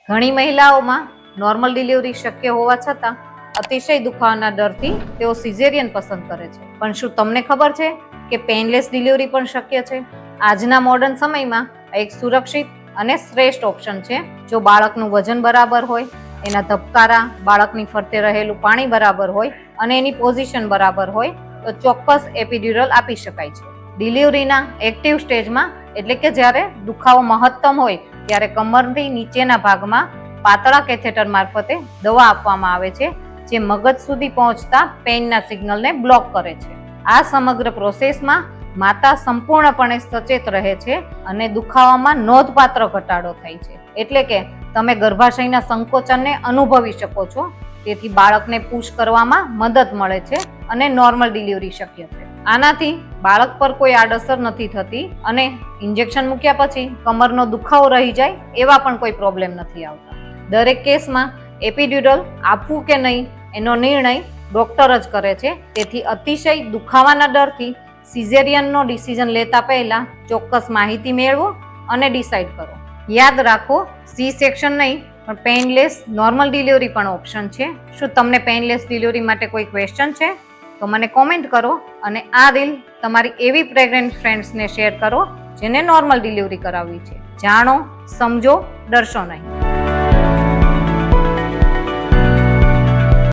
ઘણી મહિલાઓમાં normal delivery શક્ય હોવા છતાં અતિશય દુખાવાના ડરથી તેઓ સિઝેરિયન પસંદ કરે છે. પણ શું તમને ખબર છે કે પેઇનલેસ ડિલિવરી પણ શક્ય છે? આજના મોડર્ન સમયમાં એક સુરક્ષિત અને શ્રેષ્ઠ ઓપ્શન છે. જો બાળકનું વજન બરાબર હોય, એના ધબકારા, બાળકની ફરતે રહેલું પાણી બરાબર હોય અને એની પોઝિશન બરાબર હોય તો ચોક્કસ એપિડ્યુરલ આપી શકાય છે. ડિલિવરીના એક્ટિવ સ્ટેજમાં એટલે કે જ્યારે દુખાવો મહત્તમ હોય ત્યારે કમરની નીચેના ભાગમાં પાતળા કેથેટર મારફતે દવા આપવામાં આવે છે, જે મગજ સુધી પહોંચતા પેઇનના સિગ્નલને બ્લોક કરે છે. આ સમગ્ર પ્રોસેસમાં માતા સંપૂર્ણપણે સચેત રહે છે અને દુખાવામાં નોંધપાત્ર ઘટાડો થાય છે. એટલે કે તમે ગર્ભાશયના સંકોચનને અનુભવી શકો છો, તેથી બાળકને પુશ કરવામાં મદદ મળે છે અને નોર્મલ ડિલિવરી શક્ય છે. આનાથી બાળક પર કોઈ આડઅસર નથી થતી અને ઇન્જેક્શન મૂક્યા પછી કમરનો દુખાવો રહી જાય એવા પણ કોઈ પ્રોબ્લેમ નથી આવતા. દરેક કેસમાં એપિડ્યુરલ આપવું કે નહીં એનો નિર્ણય ડોક્ટર જ કરે છે. તેથી અતિશય દુખાવાના ડરથી સિઝેરિયનનો ડિસિઝન લેતા પહેલા ચોક્કસ માહિતી મેળવો અને ડિસાઇડ કરો. યાદ રાખો, સી સેક્શન નહીં પણ પેઇનલેસ નોર્મલ ડિલિવરી પણ ઓપ્શન છે. શું તમને પેઇનલેસ ડિલિવરી માટે કોઈ ક્વેશ્ચન છે તો મને કોમેન્ટ કરો અને આ રીલ તમારી એવી પ્રેગ્નન્ટ ફ્રેન્ડ્સને શેર કરો જેને નોર્મલ ડિલિવરી કરાવવી છે. જાણો, સમજો, ડરશો નહીં.